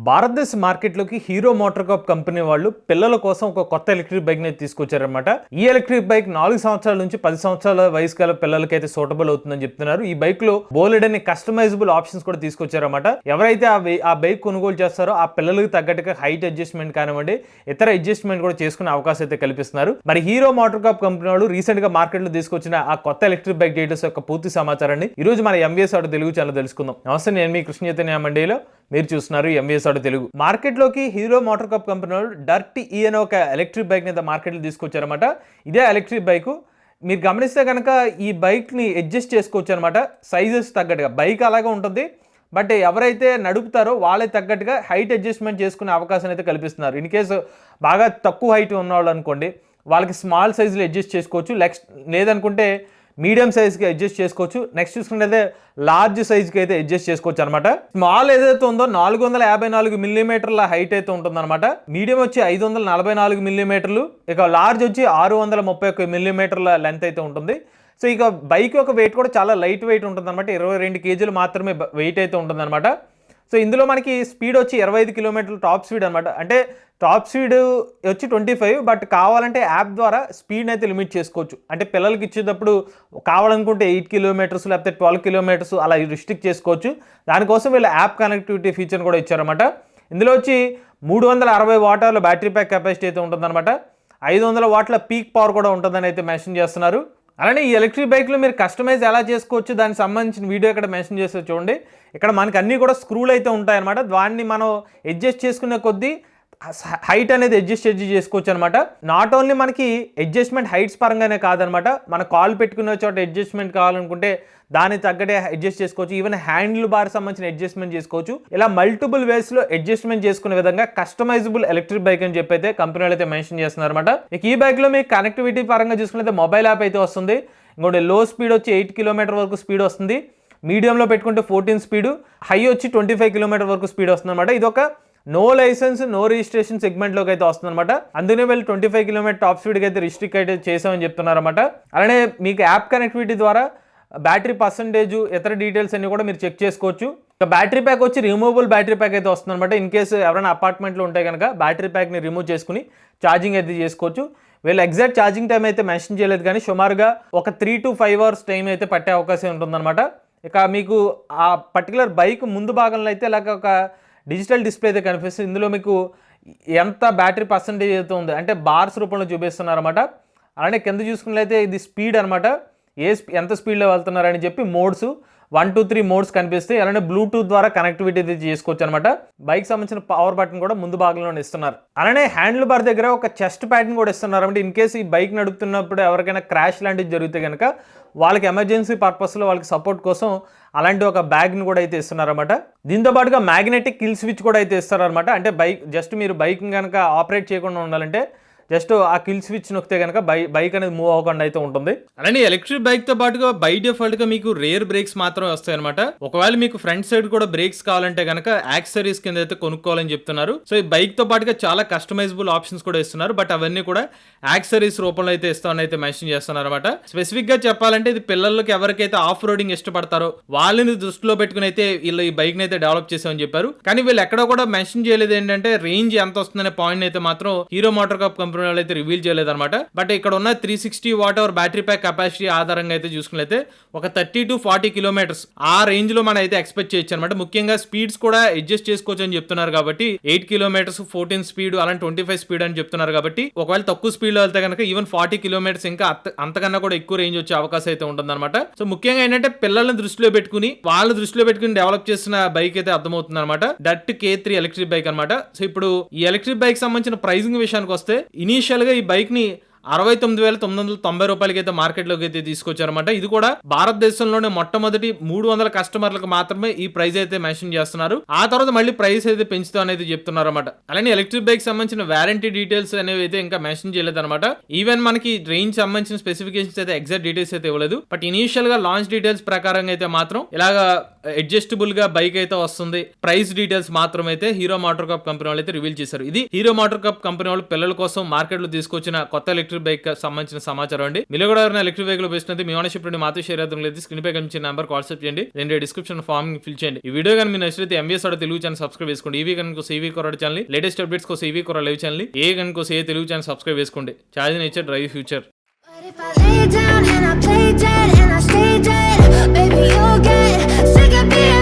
భారతదేశ మార్కెట్లోకి hero MotoCorp company వాళ్ళు పిల్లల కోసం ఒక కొత్త ఎలక్ట్రిక్ బైక్ ని తీసుకొచ్చారన్నమాట. ఈ ఎలక్ట్రిక్ బైక్ 4 సంవత్సరాల నుంచి 10 సంవత్సరాల వయసు గల పిల్లలకి అయితే సూటబుల్ అవుతుందని చెప్తున్నారు. ఈ బైక్ లో బోలెడని కస్టమైజబుల్ ఆప్షన్స్ కూడా తీసుకొచ్చారన్నమాట. ఎవరైతే ఆ బైక్ కొనుగోలు చేస్తారో ఆ పిల్లలకు తగ్గట్టుగా హైట్ అడ్జస్ట్మెంట్ కానివ్వండి, ఇతర అడ్జస్ట్మెంట్ కూడా చేసుకునే అవకాశం అయితే కల్పిస్తున్నారు. మరి హీరో మోటార్ కార్ప్ కంపెనీ వాళ్ళు రీసెంట్ గా మార్కెట్ లో తీసుకొచ్చిన ఆ కొత్త ఎలక్ట్రిక్ బైక్ డీటెయిల్స్ యొక్క పూర్తి సమాచారాన్ని ఈ రోజు మన ఎంవీఎస్ ఆటో తెలుగు ఛానల్ తెలుసుకుందాం. నమస్తే, నేను మీ కృష్ణ చైతన్య మండీలో, మీరు చూస్తున్నారు ఎంవీఎస్ ఆటో తెలుగు. మార్కెట్ లోకి హీరో మోటార్ కార్ప్ కంపెనీ వాళ్ళు డర్టీ ఈ అనే ఒక ఎలక్ట్రిక్ బైక్ ని మార్కెట్ లో తీసుకొచ్చారన్నమాట. ఇదే ఎలక్ట్రిక్ బైక్ మీరు గమనిస్తే కనుక ఈ బైక్ ని అడ్జస్ట్ చేసుకోవచ్చు అనమాట. సైజెస్ తగ్గట్టుగా బైక్ అలాగే ఉంటుంది, బట్ ఎవరైతే నడుపుతారో వాళ్ళే తగ్గట్టుగా హైట్ అడ్జస్ట్మెంట్ చేసుకునే అవకాశం అయితే కల్పిస్తున్నారు. ఇన్ కేసు బాగా తక్కువ హైట్ ఉన్నవాళ్ళు అనుకోండి, వాళ్ళకి స్మాల్ సైజులో అడ్జస్ట్ చేసుకోవచ్చు. లేదనుకుంటే మీడియం సైజ్కి అడ్జస్ట్ చేసుకోవచ్చు. నెక్స్ట్ చూసుకుంటే లార్జ్ సైజ్కి అయితే అడ్జస్ట్ చేసుకోవచ్చు అనమాట. స్మాల్ ఏదైతే ఉందో 454 మిల్లీమీటర్ల హైట్ అయితే ఉంటుందన్నమాట. మీడియం వచ్చి 544 మిల్లీమీటర్లు, ఇక లార్జ్ వచ్చి 631 మిల్లీమీటర్ల లెంత్ అయితే ఉంటుంది. సో ఇక బైక్ యొక్క వెయిట్ కూడా చాలా లైట్ వెయిట్ ఉంటుంది అనమాట. 22 కేజీలు మాత్రమే వెయిట్ అయితే ఉంటుంది అనమాట. సో ఇందులో మనకి స్పీడ్ వచ్చి 25 కిలోమీటర్ల టాప్ స్పీడ్ అనమాట. అంటే టాప్ స్పీడ్ వచ్చి 25, బట్ కావాలంటే యాప్ ద్వారా స్పీడ్ అయితే లిమిట్ చేసుకోవచ్చు. అంటే పిల్లలకి ఇచ్చేటప్పుడు కావాలనుకుంటే 8 కిలోమీటర్స్ లేకపోతే 12 కిలోమీటర్స్ అలా రిస్ట్రిక్ట్ చేసుకోవచ్చు. దానికోసం వీళ్ళు యాప్ కనెక్టివిటీ ఫీచర్ కూడా ఇచ్చారన్నమాట. ఇందులో వచ్చి 360 వాట్ల బ్యాటరీ ప్యాక్ కెపాసిటీ అయితే ఉంటుందన్నమాట. 500 వాట్ల పీక్ పవర్ కూడా ఉంటుందని అయితే మెన్షన్ చేస్తున్నారు. అలానే ఈ ఎలక్ట్రిక్ బైక్లో మీరు కస్టమైజ్ ఎలా చేసుకోవచ్చు దానికి సంబంధించిన వీడియో ఇక్కడ మెన్షన్ చేస్తే చూడండి. ఇక్కడ మనకి అన్నీ కూడా స్క్రూలు అయితే ఉంటాయన్నమాట. దాన్ని మనం అడ్జస్ట్ చేసుకునే కొద్దీ హైట్ అనేది అడ్జస్ట్ చేసుకోవచ్చు అనమాట. నాట్ ఓన్లీ మనకి అడ్జస్ట్మెంట్ హైట్స్ పరంగానే కాదనమాట, మన కాల్ పెట్టుకునే చోట అడ్జస్ట్మెంట్ కావాలనుకుంటే దానికి తగ్గట్టే అడ్జస్ట్ చేసుకోవచ్చు. ఈవెన్ హ్యాండిల్ బార్ సంబంధించిన అడ్జస్ట్మెంట్ చేసుకోవచ్చు. ఇలా మల్టిపుల్ వేస్లో అడ్జస్ట్మెంట్ చేసుకునే విధంగా కస్టమైజబుల్ ఎలక్ట్రిక్ బైక్ అని చెప్పి అయితే కంపెనీ అయితే మెన్షన్ చేస్తున్నారు అనమాట. ఇక ఈ బైక్లో మీకు కనెక్టివిటీ పరంగా చూసుకుంటే మొబైల్ యాప్ అయితే వస్తుంది. ఇంకోటి లో స్పీడ్ వచ్చి 8 కిలోమీటర్ వరకు స్పీడ్ వస్తుంది. మీడియంలో పెట్టుకుంటే 14 స్పీడ్, హై వచ్చి 25 కిలోమీటర్ వరకు స్పీడ్ వస్తుంది అనమాట. ఇది ఒక నో లైసెన్స్ నో రిజిస్ట్రేషన్ సెగ్మెంట్లోకి అయితే వస్తుందన్నమాట. అందుకనే వీళ్ళు 25 కిలోమీటర్ టాప్ స్పీడ్కి అయితే రిస్ట్రిక్ట్ అయితే చేసామని చెప్తున్నారన్నమాట. అలానే మీకు యాప్ కనెక్టివిటీ ద్వారా బ్యాటరీ పర్సంటేజ్ ఇతర డీటెయిల్స్ అన్ని కూడా మీరు చెక్ చేసుకోవచ్చు. ఇక బ్యాటరీ ప్యాక్ వచ్చి రిమూవబుల్ బ్యాటరీ ప్యాక్ అయితే వస్తుందన్నమాట. ఇన్ కేసు ఎవరైనా అపార్ట్మెంట్లో ఉంటే కనుక బ్యాటరీ ప్యాక్ని రిమూవ్ చేసుకుని ఛార్జింగ్ అయితే చేసుకోవచ్చు. వీళ్ళు ఎగ్జాక్ట్ ఛార్జింగ్ టైం అయితే మెన్షన్ చేయలేదు, కానీ సుమారుగా ఒక 3 to 5 అవర్స్ టైం అయితే పట్టే అవకాశం ఉంటుందన్నమాట. ఇక మీకు ఆ పర్టికులర్ బైక్ ముందు భాగంలో అయితే ఇలాగ ఒక డిజిటల్ డిస్ప్లే అయితే కనిపిస్తుంది. ఇందులో మీకు ఎంత బ్యాటరీ పర్సంటేజ్ అయితే ఉంది అంటే బార్స్ రూపంలో చూపిస్తున్నారన్నమాట. అలానే కింద చూసుకున్నట్లయితే ఇది స్పీడ్ అనమాట, ఎంత స్పీడ్లో వెళ్తున్నారని చెప్పి మోడ్స్ 1, 2, 3 మోడ్స్ కనిపిస్తాయి. అలానే బ్లూటూత్ ద్వారా కనెక్టివిటీ చేసుకోవచ్చు అనమాట. బైక్ సంబంధించిన పవర్ బటన్ కూడా ముందు భాగంలో ఇస్తున్నారు. అలానే హ్యాండిల్ బార్ దగ్గర ఒక చెస్ట్ ప్యాడ్ని కూడా ఇస్తున్నారు. అంటే ఇన్ కేసు ఈ బైక్ నడుపుతున్నప్పుడు ఎవరికైనా క్రాష్ లాంటివి జరిగితే కనుక వాళ్ళకి ఎమర్జెన్సీ పర్పస్లో వాళ్ళకి సపోర్ట్ కోసం అలాంటి ఒక బ్యాగ్ని కూడా అయితే ఇస్తున్నారన్నమాట. దీంతో పాటుగా మ్యాగ్నెటిక్ కిల్ స్విచ్ కూడా అయితే ఇస్తారనమాట. అంటే మీరు బైక్ కనుక ఆపరేట్ చేయకుండా ఉండాలంటే జస్ట్ ఆ కిల్ స్విచ్ నొక్కితే కనుక బైక్ అనేది మూవ్ అవ్వకుండా అయితే ఉంటుంది. అలానే ఎలక్ట్రిక్ బైక్ తో పాటుగా బై డిఫాల్ట్ గా మీకు రేర్ బ్రేక్స్ మాత్రమే వస్తాయి అనమాట. ఒకవేళ మీకు ఫ్రంట్ సైడ్ కూడా బ్రేక్స్ కావాలంటే కనుక యాక్సెసరీస్ కింద అయితే కొనుక్కోవాలని చెప్తున్నారు. సో ఈ బైక్ తో పాటుగా చాలా కస్టమైజబుల్ ఆప్షన్స్ కూడా ఇస్తున్నారు, బట్ అవన్నీ కూడా యాక్సెసరీస్ రూపంలో అయితే ఇస్తామని అయితే మెన్షన్ చేస్తున్నారు అనమాట. స్పెసిఫిక్ గా చెప్పాలంటే ఇది పిల్లలకి ఎవరికైతే ఆఫ్ రోడింగ్ ఇష్టపడతారో వాళ్ళని దృష్టిలో పెట్టుకుని అయితే వీళ్ళు ఈ బైక్ ని అయితే డెవలప్ చేసామని చెప్పారు. కానీ వీళ్ళు ఎక్కడ కూడా మెన్షన్ చేయలేదు ఏంటంటే రేంజ్ ఎంత వస్తుందనే పాయింట్ అయితే మాత్రం హీరో మోటార్ కార్ప్ కంపెనీ అయితే రివీల్ చేయలేదన్నమాట. బట్ ఇక్కడ ఉన్న 360 watt hour battery pack capacity ఆధారంగా అయితే చూసుకున్నట్లయితే ఒక 30 to 40 కిలోమీటర్స్ ఆ రేంజ్ లో మనం అయితే ఎక్స్పెక్ట్ చేయొచ్చు అనమాట. ముఖ్యంగా స్పీడ్స్ కూడా అడ్జస్ట్ చేసుకోవచ్చు అని చెప్తున్నారు కాబట్టి 8 కిలోమీటర్స్ 14 స్పీడ్ అలాంటి 25 స్పీడ్ అని చెప్తున్నారు కాబట్టి ఒకవేళ తక్కువ స్పీడ్ లో వెళ్తే కనుక ఈవెన్ 40 కిలోమీటర్స్ ఇంకా అంతకన్నా కూడా ఎక్కువ రేంజ్ వచ్చే అవకాశం అయితే ఉంటుందన్నమాట. సో ముఖ్యంగా ఏంటంటే పిల్లల్ని దృష్టిలో పెట్టుకుని డెవలప్ చేసిన బైక్ అయితే అర్థమవుతుంది అనమాట. డర్ట్ K3 ఎలక్ట్రిక్ బైక్ అనమాట. సో ఇప్పుడు ఈ ఎలక్ట్రిక్ బైక్ సంబంధించిన ప్రైసింగ్ విషయానికి వస్తే ఇనీషియల్ గా ఈ బైక్ ని 69,990 రూపాయలకి అయితే మార్కెట్లోకి అయితే తీసుకొచ్చారన్నమాట. ఇది కూడా భారతదేశంలోనే మొట్టమొదటి 300 కస్టమర్లకు మాత్రమే ఈ ప్రైస్ అయితే మెన్షన్ చేస్తున్నారు. ఆ తర్వాత మళ్ళీ ప్రైస్ అయితే పెంచుతా అనేది చెప్తున్నారు అనమాట. అలానే ఎలక్ట్రిక్ బైక్ సంబంధించిన వారంటీ డీటెయిల్స్ అనేవి అయితే ఇంకా మెన్షన్ చేయలేదు అనమాట. ఈవెన్ మనకి రేంజ్ సంబంధించిన స్పెసిఫికేషన్స్ అయితే ఎగ్జాక్ట్ డీటెయిల్స్ అయితే ఇవ్వలేదు. బట్ ఇనీషియల్ గా లాంచ్ డీటెయిల్స్ ప్రకారంగా అయితే మాత్రం ఇలాగా అడ్జస్టబుల్ గా బైక్ అయితే వస్తుంది. ప్రైస్ డీటెయిల్స్ మాత్రం అయితే హీరో మోటార్ కార్ప్ కంపెనీ వాళ్ళు అయితే రివీల్ చేశారు. ఇది హీరో మోటార్ కార్ప్ కంపెనీ వాళ్ళు పిల్లల కోసం మార్కెట్ లో తీసుకొచ్చిన కొత్త ఎలక్ట్రిక్ ఎలక్ట్రిక్ బైక్ సంబంధించిన సమాచారం అండి. మీరు కూడా ఎవరైనా ఎలక్ట్రిక్ బైక్ లో బెస్ట్ మీ ఓనర్షిప్ నుండి మాతో షేర్ అవుతుంది లేదు స్క్రీన్ పై కనిపించే నెంబర్ వాట్సాప్ చేయండి. నేను డిస్క్రిప్షన్ ఫామ్ ఫిల్ చేయండి. ఈ వీడియో కానీ మీరు నచ్చితే ఎంబీఎస్ తెలుగు ఛానల్ సబ్స్క్రైబ్ చేసుకోండి. ఈవీ కనుక ఈవీ కొరడ ఛానల్ లేటెస్ట్ అప్డేట్స్ కోసం ఈవీ కొర లైవ్ ఛానల్ ఏ కనుక ఏ తెలుగు ఛానల్ సబ్స్క్రైబ్ చేసుకోండి. Charge nature drive future. But if I lay down and I play dead and I stay dead, baby you'll get sick of being